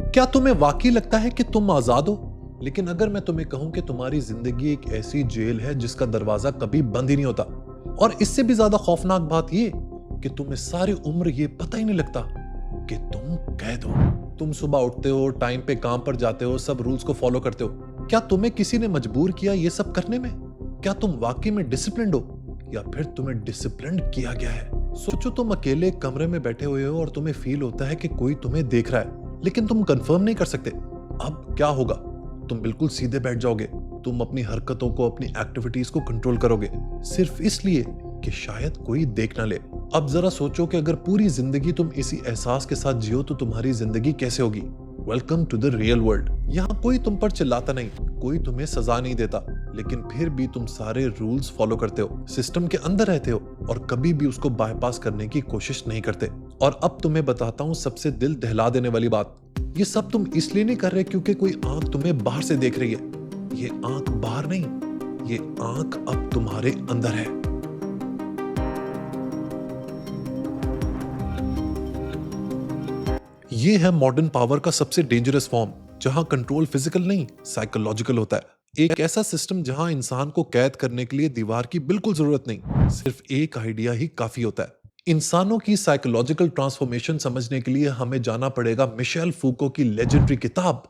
क्या तुम्हें वाकई लगता है कि तुम आजाद हो? लेकिन अगर मैं तुम्हें कहूं कि तुम्हारी जिंदगी एक ऐसी जेल है जिसका दरवाजा कभी बंद ही नहीं होता, और इससे भी ज्यादा खौफनाक बात यह कि तुम्हें सारी उम्र ये पता ही नहीं लगता कि तुम कैद हो। तुम सुबह उठते हो, टाइम पे काम पर जाते हो, सब रूल्स को फॉलो करते हो। क्या तुम्हें किसी ने मजबूर किया ये सब करने में? क्या तुम वाकई में डिसिप्लिन्ड हो या फिर तुम्हें डिसिप्लिन किया गया है? सोचो, तुम अकेले एक कमरे में बैठे हुए हो और तुम्हें फील होता है कि कोई तुम्हें देख रहा है, लेकिन तुम कंफर्म नहीं कर सकते। अब क्या होगा? तुम बिल्कुल सीधे बैठ जाओगे। तुम अपनी हरकतों को, अपनी एक्टिविटीज को कंट्रोल करोगे, सिर्फ इसलिए कि शायद कोई देख ना ले। अब जरा सोचो कि अगर पूरी जिंदगी तुम इसी एहसास के साथ जियो तो तुम्हारी जिंदगी कैसे होगी? Welcome to the real world. यहाँ कोई तुम पर चिल्लाता नहीं, कोई तुम्हें सजा नहीं देता, लेकिन फिर भी तुम सारे रूल्स फॉलो करते हो, सिस्टम के अंदर रहते हो और कभी भी उसको बाईपास करने की कोशिश नहीं करते। और अब तुम्हें बताता हूँ सबसे दिल दहला देने वाली बात। ये सब तुम इसलिए नहीं कर रहे क्योंकि कोई आंख तुम्हें बाहर से देख रही है। ये आंख बाहर नहीं, ये आंख अब तुम्हारे अंदर है। ये है मॉडर्न पावर का सबसे डेंजरस फॉर्म, जहां कंट्रोल फिजिकल नहीं, साइकोलॉजिकल होता है। एक ऐसा सिस्टम जहां इंसान को कैद करने के लिए दीवार की बिल्कुल जरूरत नहीं, सिर्फ एक आइडिया ही काफी होता है। इंसानों की साइकोलॉजिकल ट्रांसफॉर्मेशन समझने के लिए हमें जाना पड़ेगा मिशेल फूको की लेजेंडरी किताब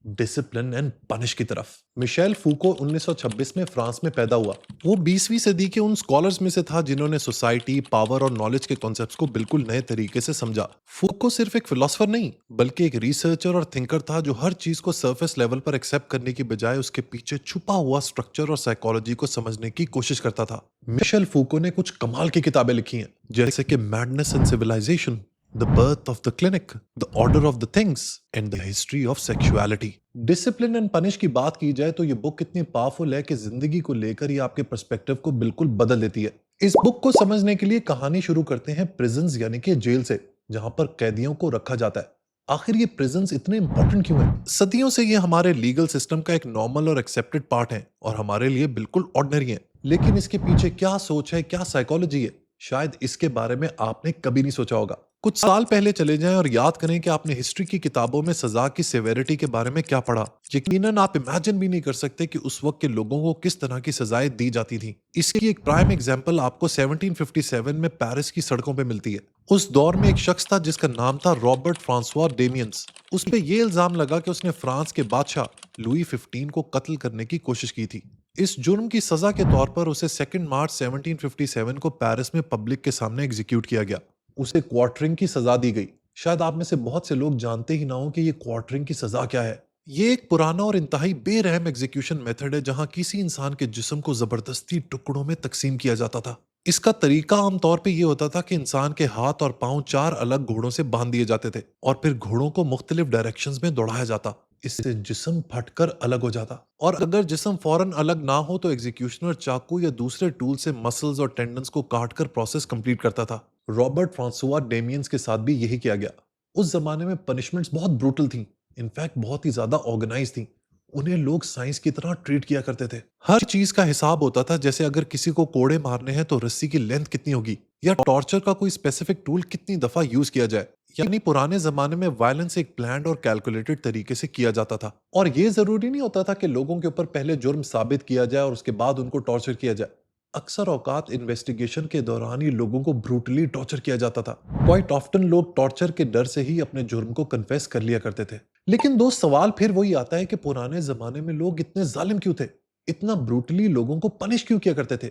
डिसिप्लिन एंड पनिश की तरफ। मिशेल फूको 1926 में फ्रांस में पैदा हुआ। वो 20वीं सदी के उन स्कॉलर्स में से था जिन्होंने सोसाइटी, पावर और नॉलेज के कॉन्सेप्ट्स को बिल्कुल नए तरीके से समझा। फूको सिर्फ एक फिलोसोफर नहीं, बल्कि एक रिसर्चर और थिंकर था जो हर चीज को सरफेस लेवल पर एक्सेप्ट करने की बजाय उसके पीछे छुपा हुआ स्ट्रक्चर और साइकोलॉजी को समझने की कोशिश करता था। मिशेल फूको ने कुछ कमाल की किताबें लिखी हैं, जैसे कि madness and civilisation, The Birth of the Clinic, The Order of the Things, and The History of Sexuality। Discipline and punish की बात की जाए तो ये बुक इतनी पावरफुल है कि जिंदगी को लेकर ये आपके पर्सपेक्टिव को बिल्कुल बदल देती है। इस बुक को समझने के लिए कहानी शुरू करते हैं प्रिजन्स यानी कि जेल से, जहां पर कैदियों को रखा जाता है। आखिर ये प्रिजन्स इतने इंपॉर्टेंट क्यों हैं? सदियों से ये हमारे लीगल सिस्टम का एक नॉर्मल और एक्सेप्टेड पार्ट है और हमारे लिए बिल्कुल ऑर्डिनरी है। लेकिन इसके पीछे क्या सोच है, क्या साइकोलॉजी है, शायद इसके बारे में आपने कभी नहीं सोचा होगा। कुछ साल पहले चले जाएं और याद करें कि आपने हिस्ट्री की किताबों में सजा की सेवेरिटी के बारे में क्या पढ़ा। यकीनन आप इमेजिन भी नहीं कर सकते कि उस वक्त के लोगों को किस तरह की सजाएं दी जाती थी। इसकी एक प्राइम एग्जांपल आपको 1757 में पेरिस की सड़कों पे मिलती है। उस दौर में एक शख्स था जिसका नाम था रॉबर्ट फ्रांसवा डेमियंस। उस पे ये इल्जाम लगा कि उसने फ्रांस के बादशाह लुई 15 को कत्ल करने की कोशिश की थी। इस जुर्म की सजा के तौर पर उसे 2 मार्च 1757 को पेरिस में पब्लिक के सामने एग्जीक्यूट किया गया। उसे क्वार्टरिंग की सजा दी गई। शायद आप में से बहुत से लोग जानते ही ना हो कि ये क्वार्टरिंग की सजा क्या है। ये एक पुराना और इंतहाई बेरहम एग्जीक्यूशन मेथड है जहां किसी इंसान के जिस्म को जबरदस्ती टुकड़ों में तकसीम किया जाता था। इसका तरीका आमतौर पे ये होता था कि इंसान के हाथ और पांव 4 अलग घोड़ों से बांध दिए जाते थे और फिर घोड़ों को मुख्तलिफ डायरेक्शंस में दौड़ाया जाता। इससे जिस्म फटकर अलग हो जाता, और अगर जिस्म फौरन अलग ना हो तो एग्जीक्यूशनर चाकू या दूसरे टूल से मसल्स और टेंडन्स को काटकर प्रोसेस कंप्लीट करता था। रॉबर्ट फ्रांसुआ डेमियंस के साथ भी यही किया गया। उस जमाने में पनिशमेंट्स बहुत ब्रूटल थी, इनफैक्ट बहुत ही ज्यादा ऑर्गेनाइज थी। उन्हें लोग साइंस की तरह ट्रीट किया करते थे। हर चीज का हिसाब होता था, जैसे अगर किसी को कोड़े मारने हैं तो रस्सी की लेंथ कितनी होगी, या टॉर्चर का कोई स्पेसिफिक टूल कितनी दफा यूज किया जाए। यानी पुराने जमाने में वायलेंस एक प्लान्ड और कैलकुलेटेड तरीके से किया जाता था। और ये जरूरी नहीं होता था कि लोगों के ऊपर पहले जुर्म साबित किया जाए और उसके बाद उनको टॉर्चर किया जाए। अक्सर औकात इन्वेस्टिगेशन के दौरान ही लोगों को ब्रूटली टॉर्चर किया जाता था। क्वाइट ऑफ्टन लोग टॉर्चर के डर से ही अपने जुर्म को कन्फेस कर लिया करते थे। लेकिन दोस्त, सवाल फिर वही आता है कि पुराने जमाने में लोग इतने जालिम क्यों थे? इतना ब्रूटली लोगों को पनिश क्यों किया करते थे?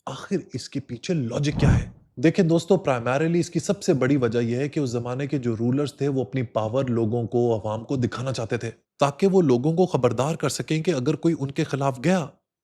आखिर इसके पीछे लॉजिक क्या है? देखिए दोस्तों, प्राइमरीली इसकी सबसे बड़ी वजह यह है कि उस जमाने के जो रूलर्स थे वो अपनी पावर लोगों को, अवाम को दिखाना चाहते थे, ताकि वो लोगों को खबरदार कर सकें कि अगर कोई उनके खिलाफ गया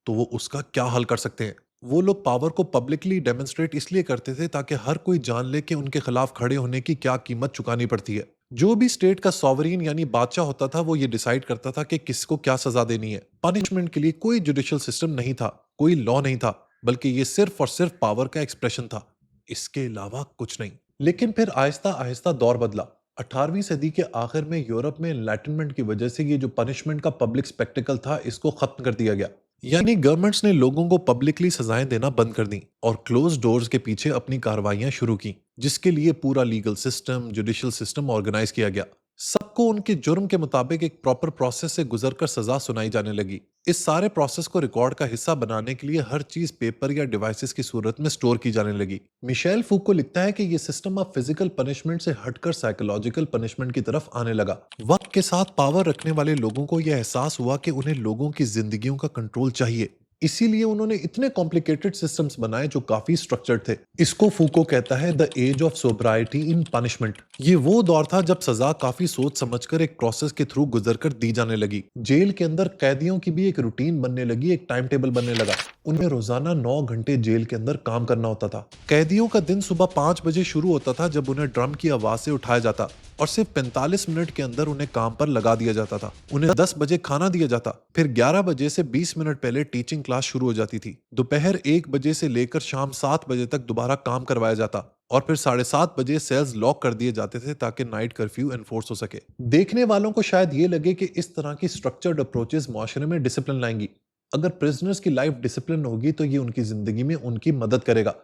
तो वो उसका क्या हल कर सकते हैं। वो लोग पावर को पब्लिकली डेमोन्स्ट्रेट इसलिए करते थे ताकि हर कोई जान ले कि उनके खिलाफ खड़े होने की क्या कीमत चुकानी पड़ती है। जो भी स्टेट का सॉवरीन यानी बादशाह होता था वो ये डिसाइड करता था कि किसको क्या सजा देनी है। पनिशमेंट के लिए कोई जुडिशियल सिस्टम नहीं था, कोई लॉ नहीं था, बल्कि ये सिर्फ और सिर्फ पावर का एक्सप्रेशन था, इसके अलावा कुछ नहीं। लेकिन फिर आहिस्ता आहिस्ता दौर बदला। 18वीं सदी के आखिर में यूरोप में एनलाइटनमेंट की वजह से ये जो पनिशमेंट का पब्लिक स्पेक्टिकल था, इसको खत्म कर दिया गया। यानी गवर्नमेंट्स ने लोगों को पब्लिकली सजाएं देना बंद कर दी और क्लोज डोर्स के पीछे अपनी कार्रवाइयां शुरू की, जिसके लिए पूरा legal system, judicial system organise किया गया। सबको उनके जुर्म के मुताबिक एक प्रॉपर प्रोसेस से गुजरकर सजा सुनाई जाने लगी। इस सारे प्रोसेस को रिकॉर्ड का हिस्सा बनाने के लिए हर चीज पेपर या डिवाइसेस की सूरत में स्टोर की जाने लगी। मिशेल फूको लिखता है कि ये सिस्टम अब फिजिकल पनिशमेंट से हटकर साइकोलॉजिकल पनिशमेंट की तरफ आने लगा। वक्त के साथ पावर रखने वाले लोगों को यह एहसास हुआ कि उन्हें लोगों की जिंदगियों का कंट्रोल चाहिए। इसीलिए उन्होंने इतने कॉम्प्लिकेटेड सिस्टम्स बनाए जो काफी स्ट्रक्चर्ड थे। इसको फूको कहता है the age of sobriety in punishment. ये वो दौर था जब सजा काफी सोच समझकर एक प्रोसेस के थ्रू गुजरकर दी जाने लगी। जेल के अंदर कैदियों की भी एक रूटीन बनने लगी, एक टाइम टेबल बनने लगा। उन्हें रोजाना 9 घंटे जेल के अंदर काम करना होता था। कैदियों का दिन सुबह 5 बजे शुरू होता था जब उन्हें ड्रम की आवाज से उठाया जाता और सिर्फ 45 मिनट के अंदर उन्हें काम पर लगा दिया जाता था। उन्हें 10 बजे खाना दिया जाता, फिर 11 बजे से 20 मिनट पहले टीचिंग क्लास शुरू हो जाती थी। दोपहर 1 बजे से लेकर शाम 7 बजे तक दोबारा काम करवाया जाता और फिर 7:30 बजे सेल्स लॉक कर दिए जाते थे ताकि नाइट कर्फ्यू एनफोर्स हो सके। देखने वालों को शायद ये लगे कि इस तरह की स्ट्रक्चर्ड अप्रोचेस माशरे में डिसिप्लिन लाएंगी। अगर प्रिजनर्स की लाइफ डिसिप्लिन होगी तो ये उनकी जिंदगी में उनकी मदद करेगा।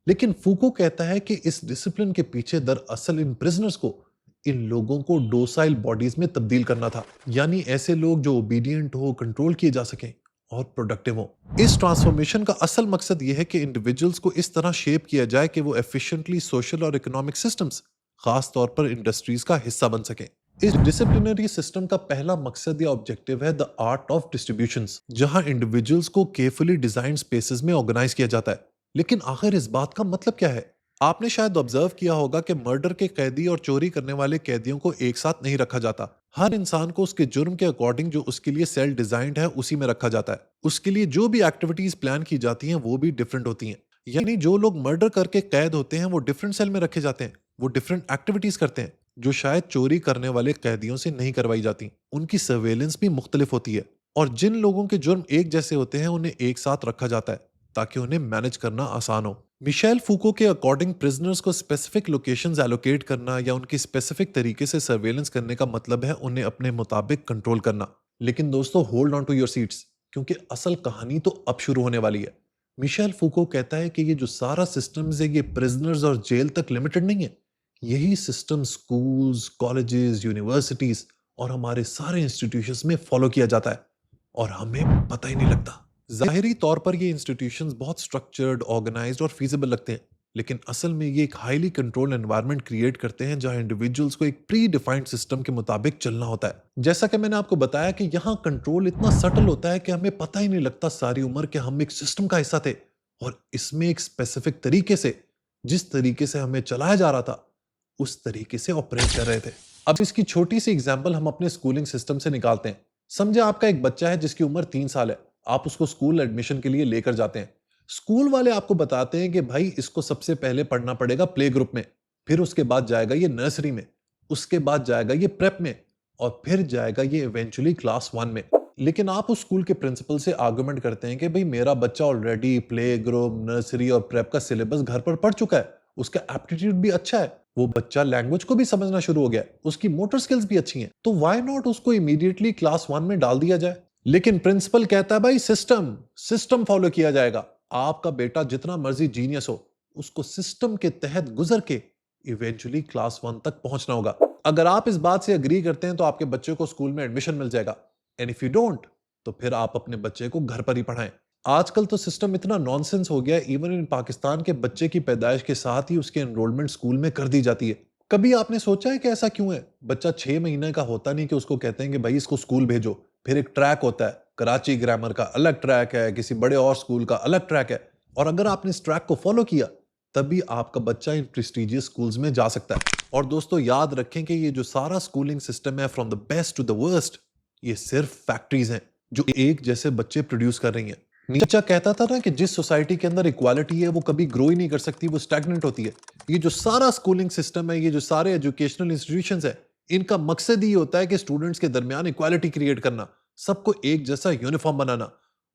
लेकिन फूको कहता है कि इस डिसिप्लिन के पीछे दरअसल इन प्रिजनर्स को, इन लोगों को डोसाइल बॉडीज में तब्दील करना था, यानी ऐसे लोग जो ओबीडियंट हो, कंट्रोल किए जा सकें और प्रोडक्टिव हो। इस ट्रांसफॉर्मेशन का असल मकसद यह है कि इंडिविजुअल्स को इस तरह शेप किया जाए कि वो एफिशिएंटली सोशल और इकोनॉमिक सिस्टम्स, खास तौर पर इंडस्ट्रीज का हिस्सा बन सकें। इस डिसिप्लिनरी सिस्टम का पहला मकसद या ऑब्जेक्टिव है द आर्ट ऑफ डिस्ट्रीब्यूशंस, जहां इंडिविजुअल्स को केयरफुली डिजाइन स्पेसेस में ऑर्गेनाइज किया जाता है। लेकिन आखिर इस बात का मतलब क्या है? आपने शायद ऑब्जर्व किया होगा कि मर्डर के कैदी और चोरी करने वाले कैदियों को एक साथ नहीं रखा जाता। हर इंसान को उसके जुर्म के अकॉर्डिंग जो उसके लिए सेल डिजाइंड है उसी में रखा जाता है। उसके लिए जो भी एक्टिविटीज प्लान की जाती हैं वो भी डिफरेंट होती हैं। यानी जो लोग मर्डर करके कैद होते हैं वो डिफरेंट सेल में रखे जाते हैं, वो डिफरेंट एक्टिविटीज करते हैं जो शायद चोरी करने वाले कैदियों से नहीं करवाई जाती। उनकी सर्वेलेंस भी मुख्तलिफ होती है और जिन लोगों के जुर्म एक जैसे होते हैं उन्हें एक साथ रखा जाता है ताकि उन्हें मैनेज करना आसान हो। मिशेल फूको के अकॉर्डिंग प्रिजनर्स को स्पेसिफिक लोकेशंस एलोकेट करना या उनकी स्पेसिफिक तरीके से सर्वेलेंस करने का मतलब है उन्हें अपने मुताबिक कंट्रोल करना। लेकिन दोस्तों, hold on to your seats, क्योंकि असल कहानी तो अब शुरू होने वाली है। मिशेल फूको कहता है कि ये जो सारा सिस्टम्स है ये प्रिजनर्स और जेल तक लिमिटेड नहीं है। यही सिस्टम स्कूल्स, कॉलेजेस, यूनिवर्सिटीज और हमारे सारे इंस्टीट्यूशंस में फॉलो किया जाता है और हमें पता ही नहीं लगता। जाहिरी तौर पर ये इंस्टीट्यूशंस बहुत स्ट्रक्चर्ड, ऑर्गेनाइज्ड और फीजिबल लगते हैं, लेकिन असल में ये एक हाईली कंट्रोल्ड एनवायरनमेंट क्रिएट करते हैं जहां इंडिविजुअल्स को एक प्री डिफाइंड सिस्टम के मुताबिक चलना होता है। जैसा कि मैंने आपको बताया कि यहाँ कंट्रोल इतना सटल होता है कि हमें पता ही नहीं लगता सारी उम्र कि हम एक सिस्टम का हिस्सा थे और इसमें एक स्पेसिफिक तरीके से, जिस तरीके से हमें चलाया जा रहा था, उस तरीके से ऑपरेट कर रहे थे। अब इसकी छोटी सी एग्जाम्पल हम अपने स्कूलिंग सिस्टम से निकालते हैं। समझे आपका एक बच्चा है जिसकी उम्र 3 साल है। आप उसको स्कूल एडमिशन के लिए लेकर जाते हैं। स्कूल वाले आपको बताते हैं कि भाई इसको सबसे पहले पढ़ना पड़ेगा प्ले ग्रुप में, फिर उसके बाद जाएगा ये नर्सरी में, उसके बाद जाएगा ये प्रेप में और फिर जाएगा ये इवेंचुअली क्लास 1 में। लेकिन आप उस स्कूल के प्रिंसिपल से आर्गुमेंट करते हैं कि भाई मेरा बच्चा ऑलरेडी प्ले ग्रुप, नर्सरी और प्रेप का सिलेबस घर पर पढ़ चुका है, उसका एप्टीट्यूड भी अच्छा है, वो बच्चा लैंग्वेज को भी समझना शुरू हो गया है, उसकी मोटर स्किल्स भी अच्छी हैं, तो व्हाई नॉट उसको इमीडिएटली क्लास 1 में डाल दिया जाए। लेकिन प्रिंसिपल कहता है भाई सिस्टम सिस्टम फॉलो किया जाएगा। आपका बेटा जितना मर्जी जीनियस हो, उसको सिस्टम के तहत गुजर के इवेंचुअली क्लास 1 तक पहुंचना होगा। अगर आप इस बात से अग्री करते हैं तो आपके बच्चे को स्कूल में एडमिशन मिल जाएगा, एंड इफ यू डोंट तो फिर आप अपने बच्चे को घर पर ही पढ़ाएं। आजकल तो सिस्टम इतना नॉनसेंस हो गया है, इवन इन पाकिस्तान के बच्चे की पैदाइश के साथ ही उसकी एनरोलमेंट स्कूल में कर दी जाती है। कभी आपने सोचा है कि ऐसा क्यों है? बच्चा 6 महीने का होता नहीं कि उसको कहते हैं कि भाई इसको स्कूल भेजो, फिर एक ट्रैक होता है, कराची ग्रामर का अलग ट्रैक है, किसी बड़े और स्कूल का अलग ट्रैक है, और अगर आपने इस ट्रैक को फॉलो किया तभी आपका बच्चा इन प्रेस्टिजियस स्कूल्स में जा सकता है। और दोस्तों याद रखें कि ये जो सारा स्कूलिंग सिस्टम है from the best to the worst, ये सिर्फ फैक्ट्रीज हैं जो एक जैसे बच्चे प्रोड्यूस कर रही हैं। नीचा कहता था ना कि जिस सोसाइटी के अंदर इक्वालिटी है वो कभी ग्रो ही नहीं कर सकती, वो स्टैग्नेंट होती है। ये जो सारा स्कूलिंग सिस्टम है, ये जो सारे एजुकेशनल इंस्टीट्यूशंस है, इनका मकसद ही होता है कि स्टूडेंट्स के दरमियान इक्वालिटी क्रिएट करना, सबको एक जैसा यूनिफॉर्म बनाना,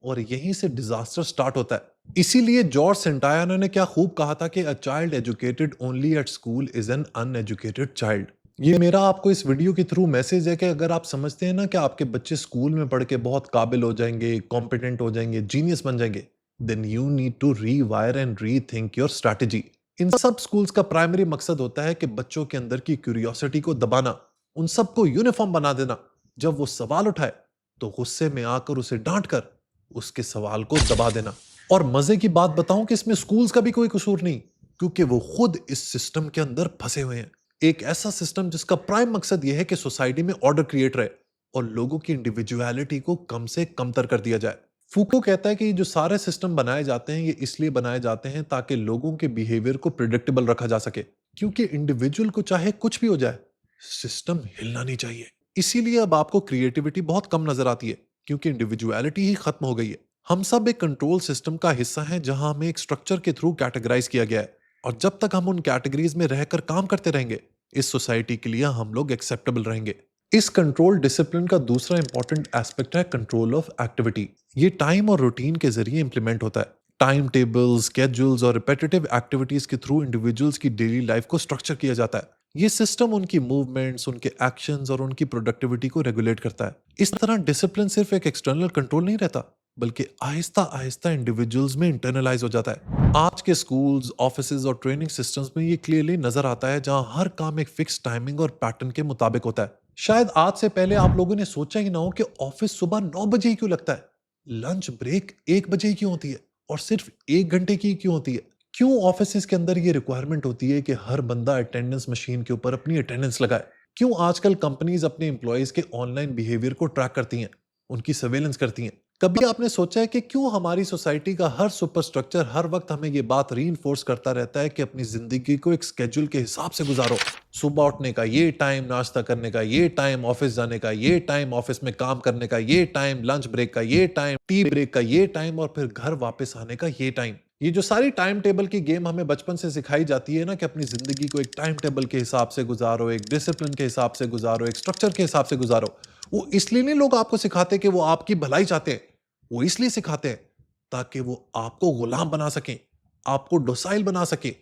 और यहीं से डिजास्टर स्टार्ट होता है। इसीलिए जॉर्ज सेंटायाना ने क्या खूब कहा था कि a child educated only at school is an uneducated child. ये मेरा आपको इस वीडियो के थ्रू मैसेज है कि अगर आप समझते हैं ना कि आपके बच्चे स्कूल में पढ़ के बहुत काबिल हो जाएंगे, कॉम्पिटेंट हो जाएंगे, जीनियस बन जाएंगे, then you need to rewire and rethink your strategy. इन सब स्कूल्स का प्राइमरी मकसद होता है कि बच्चों के अंदर की क्यूरियोसिटी को दबाना, उन सबको यूनिफॉर्म बना देना। जब वो सवाल उठाए तो गुस्से में आकर उसे डांट कर उसके सवाल को दबा देना। और मजे की बात बताऊं कि इसमें स्कूल्स का भी कोई कसूर नहीं, क्योंकि वो खुद इस सिस्टम के अंदर फंसे हुए हैं। एक ऐसा सिस्टम जिसका प्राइम मकसद यह है कि सोसाइटी में ऑर्डर क्रिएट रहे और लोगों की इंडिविजुअलिटी को कम से कमतर कर दिया जाए। फूको कहता है कि ये जो सारे सिस्टम बनाए जाते हैं ये इसलिए बनाए जाते हैं ताकि लोगों के बिहेवियर को प्रिडिक्टेबल रखा जा सके, क्योंकि इंडिविजुअल को चाहे कुछ भी हो जाए, सिस्टम हिलना नहीं चाहिए। इसीलिए अब आपको क्रिएटिविटी बहुत कम नजर आती है, क्योंकि इंडिविजुअलिटी ही खत्म हो गई है। हम सब एक कंट्रोल सिस्टम का हिस्सा हैं जहां हमें एक स्ट्रक्चर के थ्रू कैटेगराइज किया गया है, और जब तक हम उन कैटेगरीज में रहकर काम करते रहेंगे, इस सोसाइटी के लिए हम लोग एक्सेप्टेबल रहेंगे। इस कंट्रोल डिसिप्लिन का दूसरा इंपॉर्टेंट एस्पेक्ट है कंट्रोल ऑफ एक्टिविटी। ये टाइम और रूटीन के जरिए इंप्लीमेंट होता है। टाइम टेबल्स, स्केड्यूल्स और रिपीटेटिव एक्टिविटीज के थ्रू इंडिविजुअल्स की डेली लाइफ को स्ट्रक्चर किया जाता है। ये सिस्टम उनकी मूवमेंट्स, उनके एक्शंस और उनकी प्रोडक्टिविटी को रेगुलेट करता है। इस तरह डिसिप्लिन सिर्फ एक एक्सटर्नल कंट्रोल नहीं रहता, बल्कि आहिस्ता आहिस्ता इंडिविजुअल्स में इंटरनलाइज हो जाता है। आज के स्कूल्स, ऑफिसेज और ट्रेनिंग सिस्टम्स में ये क्लियरली नजर आता है, जहां हर काम एक फिक्स टाइमिंग और पैटर्न के मुताबिक होता है। शायद आज से पहले आप लोगों ने सोचा ही ना हो कि ऑफिस सुबह 9 बजे ही क्यों लगता है, लंच ब्रेक 1 बजे ही क्यों होती है, और सिर्फ 1 घंटे की क्यों होती है। क्यों ऑफिस के अंदर ये रिक्वायरमेंट होती है कि हर बंदा अटेंडेंस मशीन के ऊपर अपनी अटेंडेंस लगाए। क्यों आजकल कंपनीज अपने एम्प्लॉयज के ऑनलाइन बिहेवियर को ट्रैक करती हैं, उनकी सर्वेलेंस करती हैं। कभी आपने सोचा है कि क्यों हमारी सोसाइटी का हर सुपर स्ट्रक्चर हर वक्त हमें ये बात रीइंफोर्स करता रहता है कि अपनी जिंदगी को एक स्केड्यूल के हिसाब से गुजारो। सुबह उठने का ये टाइम, नाश्ता करने का ये टाइम, ऑफिस जाने का ये टाइम, ऑफिस में काम करने का ये टाइम, लंच ब्रेक का ये टाइम, टी ब्रेक का ये टाइम, और फिर घर वापस आने का ये टाइम। ये जो सारी टाइम टेबल की गेम हमें बचपन से सिखाई जाती है ना, कि अपनी जिंदगी को एक टाइम टेबल के हिसाब से गुजारो, एक डिसिप्लिन के हिसाब से गुजारो, एक स्ट्रक्चर के हिसाब से गुजारो। वो इसलिए नहीं लोग आपको सिखाते कि वो आपकी भलाई चाहते हैं, वो इसलिए सिखाते हैं ताकि वो आपको गुलाम बना सकें, आपको डोसाइल बना सके,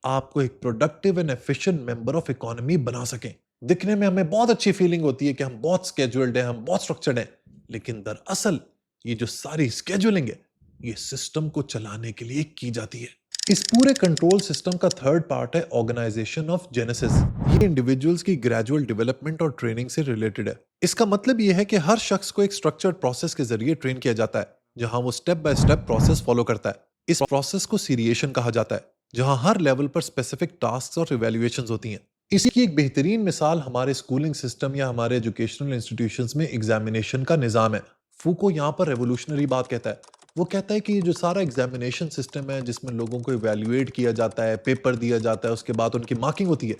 आपको एक productive and efficient member of economy बना सकें। दिखने में हमें बहुत अच्छी फीलिंग होती है कि हम बहुत स्केड्यूल्ड हैं, हम बहुत स्ट्रक्चर्ड हैं, लेकिन दरअसल ये जो सारी स्केड्यूलिंग है, ये सिस्टम को चलाने के लिए की जाती है। इस पूरे कंट्रोल सिस्टम का थर्ड पार्ट है ऑर्गेनाइजेशन ऑफ जेनेसिस। ये इंडिविजुअल्स की ग्रेजुअल डेवलपमेंट और ट्रेनिंग से रिलेटेड है। इसका मतलब यह है कि हर शख्स को एक स्ट्रक्चर्ड प्रोसेस के जरिए ट्रेन किया जाता है, जहां वो step by step process follow करता है। इस प्रोसेस को सीरिएशन कहा जाता है, जहां हर लेवल पर स्पेसिफिक टास्क और इवैल्यूएशंस होती हैं। इसकी एक बेहतरीन मिसाल हमारे स्कूलिंग सिस्टम या हमारे एजुकेशनल इंस्टीट्यूशंस में एग्जामिनेशन का निज़ाम है। फूको यहाँ पर रेवोल्यूशनरी बात कहता है। वो कहता है कि ये जो सारा एग्जामिनेशन सिस्टम है, जिसमें लोगों को इवैल्यूएट किया जाता है, पेपर दिया जाता है, उसके बाद उनकी मार्किंग होती है,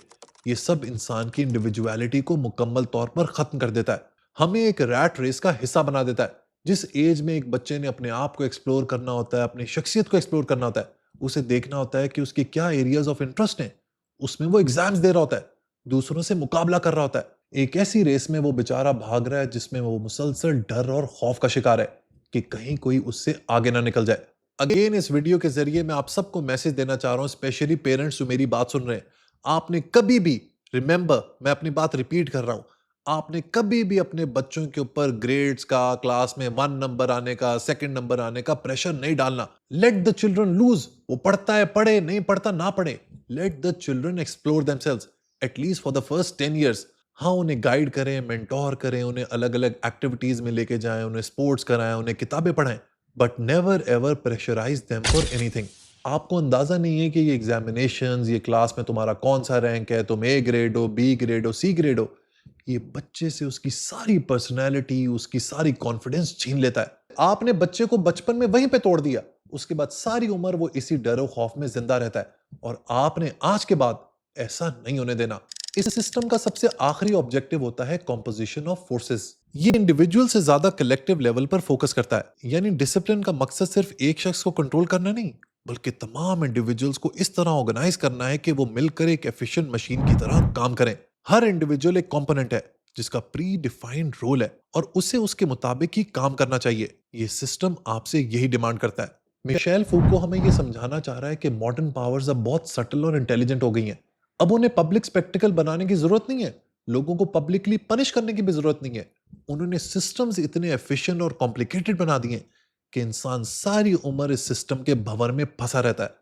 ये सब इंसान की इंडिविजुअलिटी को मुकम्मल तौर पर खत्म कर देता है। हमें एक रैट रेस का हिस्सा बना देता है। जिस एज में एक बच्चे ने अपने आप को एक्सप्लोर करना होता है, अपनी शख्सियत को एक्सप्लोर करना होता है, उसे देखना होता है कि उसके क्या एरियाज ऑफ इंटरेस्ट हैं, उसमें वो एग्जाम्स दे रहा होता है, दूसरों से मुकाबला कर रहा होता है। एक ऐसी रेस में वो बेचारा भाग रहा है जिसमें वो मुसलसल डर और खौफ का शिकार है कि कहीं कोई उससे आगे ना निकल जाए। अगेन इस वीडियो के जरिए मैं आप सबको मैसेज देना चाह रहा हूं, स्पेशली पेरेंट्स जो मेरी बात सुन रहे हैं। आपने कभी भी, रिमेंबर, मैं अपनी बात रिपीट कर रहा हूं, आपने कभी भी अपने बच्चों के ऊपर ग्रेड्स का, क्लास में 1 नंबर आने का, सेकंड नंबर आने का प्रेशर नहीं डालना। Let the children loose. वो पढ़ता है पढ़े, नहीं पढ़ता ना पढ़े। Let the children explore themselves at least for the first 10 years। हाँ, उन्हें गाइड करें, मेंटोर करें, उन्हें अलग अलग एक्टिविटीज में लेके जाएं, उन्हें स्पोर्ट्स कराएं, उन्हें किताबें पढ़ाएं, but never ever pressurise them for anything. आपको अंदाजा नहीं है कि ये एग्जामिनेशंस, ये क्लास में तुम्हारा कौन सा रैंक है, तुम ए ग्रेड हो, बी ग्रेड हो, सी ग्रेड हो, ये बच्चे से उसकी सारी पर्सनैलिटी, उसकी सारी कॉन्फिडेंस छीन लेता है। आपने बच्चे को बचपन में वहीं पे तोड़ दिया, उसके बाद सारी उम्र वो इसी डर और खौफ में जिंदा रहता है, और आपने आज के बाद ऐसा नहीं होने देना। इस सिस्टम का सबसे आखिरी ऑब्जेक्टिव होता है कॉम्पोजिशन ऑफ फोर्सेस। ये इंडिविजुअल से ज्यादा कलेक्टिव लेवल पर फोकस करता है। यानी डिसिप्लिन का मकसद सिर्फ एक शख्स को कंट्रोल करना नहीं, बल्कि तमाम इंडिविजुअल्स को इस तरह ऑर्गेनाइज करना है कि वो मिलकर एक एफिशिएंट मशीन की तरह काम करें। हर इंडिविजुअल एक कंपोनेंट है जिसका प्री डिफाइंड रोल है, और उसे उसके मुताबिक ही काम करना चाहिए। ये सिस्टम आपसे यही डिमांड करता है। मिशेल फूको हमें यह समझाना चाह रहा है कि मॉडर्न पावर्स अब बहुत सटल और इंटेलिजेंट हो गई हैं। अब उन्हें पब्लिक स्पेक्टिकल बनाने की जरूरत नहीं है, लोगों को पब्लिकली पनिश करने की भी जरूरत नहीं है। उन्होंने सिस्टम्स इतने एफिशिएंट और कॉम्प्लिकेटेड बना दिए कि इंसान सारी उम्र इस सिस्टम के भंवर में फंसा रहता है,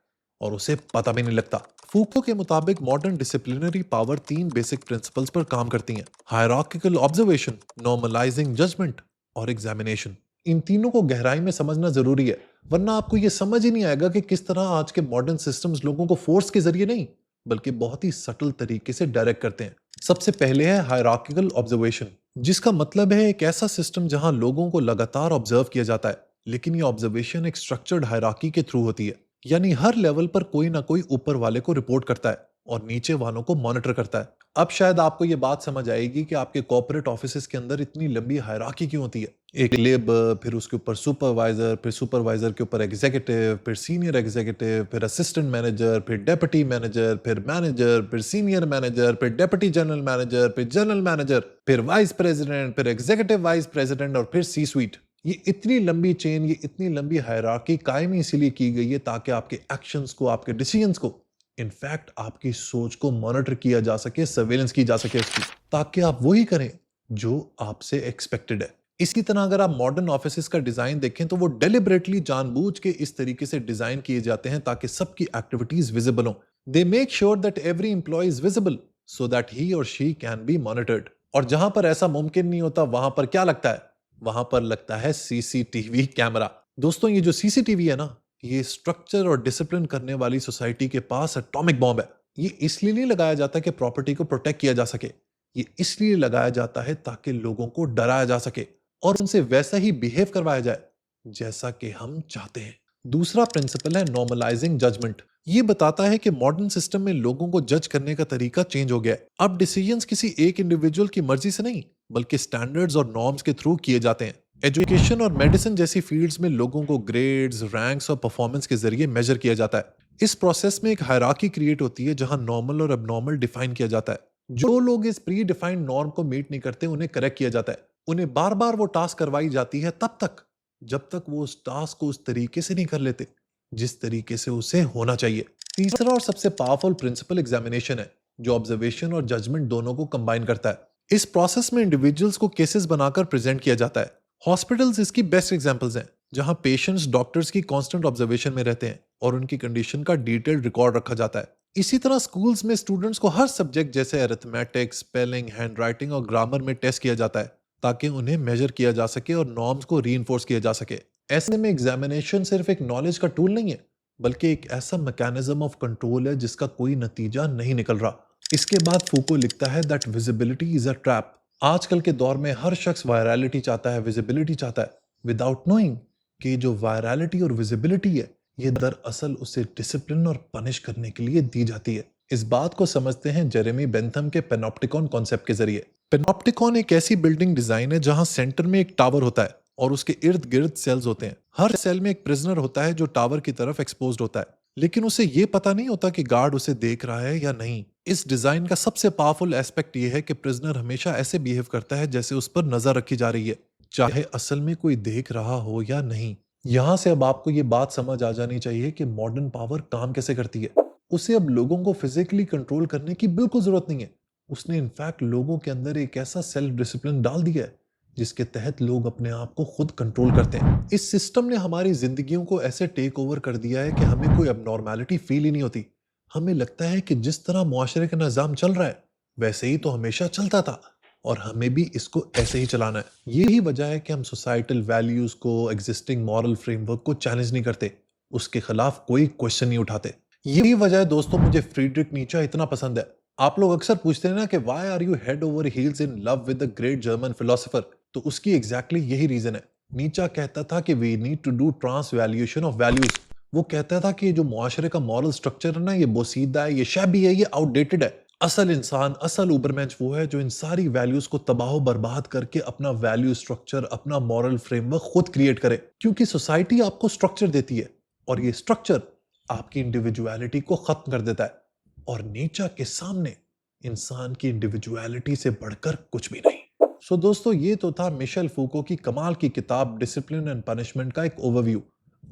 और उसे पता भी नहीं लगता। फूको के मुताबिक modern disciplinary power 3 basic principles पर काम करती हैं: हायरार्किकल ऑब्जर्वेशन, नॉर्मलाइजिंग जजमेंट और एग्जामिनेशन। इन तीनों को गहराई में समझना जरूरी है, वरना आपको यह समझ ही नहीं आएगा कि किस तरह आज के मॉडर्न सिस्टम्स लोगों को फोर्स के जरिए नहीं, बल्कि बहुत ही सटल तरीके से डायरेक्ट करते हैं। सबसे पहले है हायरार्किकल ऑब्जर्वेशन, जिसका मतलब है एक ऐसा सिस्टम जहां लोगों को लगातार ऑब्जर्व किया जाता है, लेकिन ये ऑब्जर्वेशन एक स्ट्रक्चर्ड हायरार्की के थ्रू होती है। यानी हर लेवल पर कोई ना कोई ऊपर वाले को रिपोर्ट करता है और नीचे वालों को मॉनिटर करता है। अब शायद आपको ये बात समझ आएगी कि आपके कॉर्पोरेट ऑफिसेज के अंदर इतनी लंबी हायरार्की क्यों होती है। एक लेबर, फिर उसके ऊपर सुपरवाइजर, फिर सुपरवाइजर के ऊपर एग्जीक्यूटिव, फिर सीनियर एग्जीक्यूटिव, फिर असिस्टेंट मैनेजर, फिर डेप्यूटी मैनेजर, फिर मैनेजर, फिर सीनियर मैनेजर, फिर डेप्यूटी जनरल मैनेजर, फिर जनरल मैनेजर, फिर वाइस प्रेसिडेंट, फिर एग्जीक्यूटिव वाइस प्रेसिडेंट और फिर सी स्वीट। ये इतनी लंबी चेन, ये इतनी लंबी हायरार्की कायम इसीलिए की गई है ताकि आपके एक्शंस को, आपके डिसीजंस को, इनफैक्ट आपकी सोच को मॉनिटर किया जा सके, सर्वेलेंस की जा सके उसकी, ताकि आप वही करें जो आपसे एक्सपेक्टेड है। इसी तरह अगर आप मॉडर्न ऑफिसेस का डिजाइन देखें तो वो डेलिबरेटली, जानबूझ के इस तरीके से डिजाइन किए जाते हैं ताकि सबकी एक्टिविटीज विजिबल हो। They make sure that every employ is visible so that he और शी कैन बी मॉनिटर्ड। और जहां पर ऐसा मुमकिन नहीं होता, वहां पर क्या लगता है? वहां पर लगता है सीसीटीवी कैमरा। दोस्तों, ये जो सीसीटीवी है ना, ये स्ट्रक्चर और डिसिप्लिन करने वाली सोसाइटी के पास एटॉमिक बॉम्ब है। ये इसलिए नहीं लगाया जाता कि प्रॉपर्टी को प्रोटेक्ट किया जा सके, ये इसलिए लगाया जाता है ताकि लोगों को डराया जा सके और उनसे वैसा ही बिहेव करवाया जाए जैसा कि हम चाहते हैं। दूसरा प्रिंसिपल है नॉर्मलाइजिंग जजमेंट। ये बताता है कि मॉडर्न सिस्टम में लोगों को जज करने का तरीका चेंज हो गया है। अब डिसीजंस किसी एक इंडिविजुअल की मर्जी से नहीं, बल्कि स्टैंडर्ड्स और नॉर्म्स के थ्रू किए जाते हैं। एजुकेशन और मेडिसिन जैसी फील्ड्स में लोगों को ग्रेड्स, रैंक्स और परफॉर्मेंस के जरिए मेजर किया जाता है। इस प्रोसेस में एक हायरार्की क्रिएट होती है जहां नॉर्मल और एबनॉर्मल डिफाइन किया जाता है। जो लोग इस प्री डिफाइंड नॉर्म को मीट नहीं करते, उन्हें करेक्ट किया जाता है। उन्हें बार बार वो टास्क करवाई जाती है तब तक जब तक वो उस टास्क को उस तरीके से नहीं कर लेते जिस तरीके से उसे होना चाहिए। तीसरा और सबसे पावरफुल प्रिंसिपल एग्जामिनेशन है, जो ऑब्जर्वेशन और जजमेंट दोनों को कंबाइन करता है। इस प्रोसेस में इंडिविजुअल्स को केसेस बनाकर प्रेजेंट किया जाता है। हॉस्पिटल्स इसकी बेस्ट एग्जांपल्स हैं, जहां पेशेंट्स डॉक्टर्स की कांस्टेंट ऑब्जर्वेशन में रहते हैं और उनकी कंडीशन का डिटेल्ड रिकॉर्ड रखा जाता है। इसी तरह स्कूल्स में स्टूडेंट्स को हर सब्जेक्ट जैसे अरिथमेटिक्स, स्पेलिंग, हैंडराइटिंग और ग्रामर में टेस्ट किया जाता है ताकि उन्हें मेजर किया जा सके और नॉर्म्स को रीइंफोर्स किया जा सके। ऐसे में एग्जामिनेशन सिर्फ एक नॉलेज का टूल नहीं है, बल्कि एक ऐसा मैकेनिज्म ऑफ कंट्रोल है जिसका कोई नतीजा नहीं निकल रहा। इसके बाद फूको लिखता है that visibility is a trap. आजकल के दौर में हर शख्स वायरलिटी चाहता है, विजिबिलिटी चाहता है, विदाउट नोइंग कि जो वायरलिटी और विजिबिलिटी है, ये दरअसल उसे डिसिप्लिन और पनिश करने के लिए दी जाती है। इस बात को समझते हैं जेरेमी बेंथम के पेनॉप्टिकॉन कॉन्सेप्ट के जरिए। पेनॉप्टिकॉन एक ऐसी बिल्डिंग डिजाइन है जहां सेंटर में एक टावर होता है और उसके इर्द गिर्द सेल्स होते हैं। हर सेल में एक प्रिजनर होता है जो टावर की तरफ एक्सपोज्ड होता है, लेकिन उसे ये पता नहीं होता कि गार्ड उसे देख रहा है या नहीं। इस डिजाइन का सबसे पावरफुल एस्पेक्ट ये है कि प्रिजनर हमेशा ऐसे बिहेव करता है जैसे उस पर नजर रखी जा रही है, चाहे असल में कोई देख रहा हो या नहीं। यहां से अब आपको ये बात समझ आ जानी चाहिए कि मॉडर्न पावर काम कैसे करती है। उसे अब लोगों को फिजिकली कंट्रोल करने की बिल्कुल जरूरत नहीं है। उसने इनफैक्ट लोगों के अंदर एक ऐसा सेल्फ डिसिप्लिन डाल दिया है जिसके तहत लोग अपने आप को खुद कंट्रोल करते हैं। इस सिस्टम ने हमारी जिंदगियों को ऐसे टेक ओवर कर दिया है कि हमें कोई अबनॉर्मैलिटी फील ही नहीं होती। हमें लगता है कि जिस तरह मुआशरे का निजाम चल रहा है वैसे ही तो हमेशा चलता था और हमें भी इसको ऐसे ही चलाना है। यही वजह है कि हम सोसाइटल वैल्यूज को, एग्जिस्टिंग मॉरल फ्रेमवर्क को चैलेंज नहीं करते, उसके खिलाफ कोई क्वेश्चन नहीं उठाते। यही वजह है दोस्तों मुझे फ्रीडरिक नीचे इतना पसंद है। आप लोग अक्सर पूछते हैं ना कि why are you head over heels in love with the great German philosopher, तो उसकी एग्जैक्टली यही रीजन है। नीचा कहता था कि we need to do transvaluation of values. वो कहता था कि जो मुआशरे का मॉरल स्ट्रक्चर है ना, ये बोसीदा है, ये शैबी है, ये आउटडेटेड है। असल इंसान, असल उबरमेंच वो है जो इन सारी वैल्यूज को तबाह बर्बाद करके अपना वैल्यू स्ट्रक्चर, अपना मॉरल फ्रेमवर्क खुद क्रिएट करे। क्योंकि सोसाइटी आपको स्ट्रक्चर देती है और ये स्ट्रक्चर आपकी इंडिविजुअलिटी को खत्म कर देता है, और नेचर के सामने इंसान की इंडिविजुअलिटी से बढ़कर कुछ भी नहीं। सो दोस्तों, ये तो था मिशेल फूको की कमाल की किताब डिसिप्लिन एंड पनिशमेंट का एक ओवरव्यू।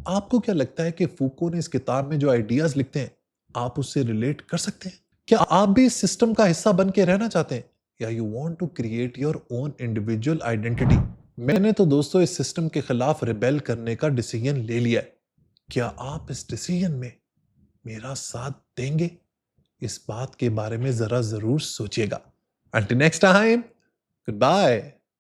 आपको क्या लगता है कि फूको ने इस किताब में जो आइडियाज लिखते हैं, आप उससे रिलेट कर सकते हैं? क्या आप भी इस सिस्टम का हिस्सा बन के रहना चाहते हैं, या you want to create your own individual identity? मैंने तो दोस्तों इस सिस्टम के खिलाफ रिबेल करने का डिसीजन ले लिया है। क्या आप इस डिसीजन में मेरा साथ देंगे? इस बात के बारे में जरा जरूर सोचिएगा। Until next time, goodbye.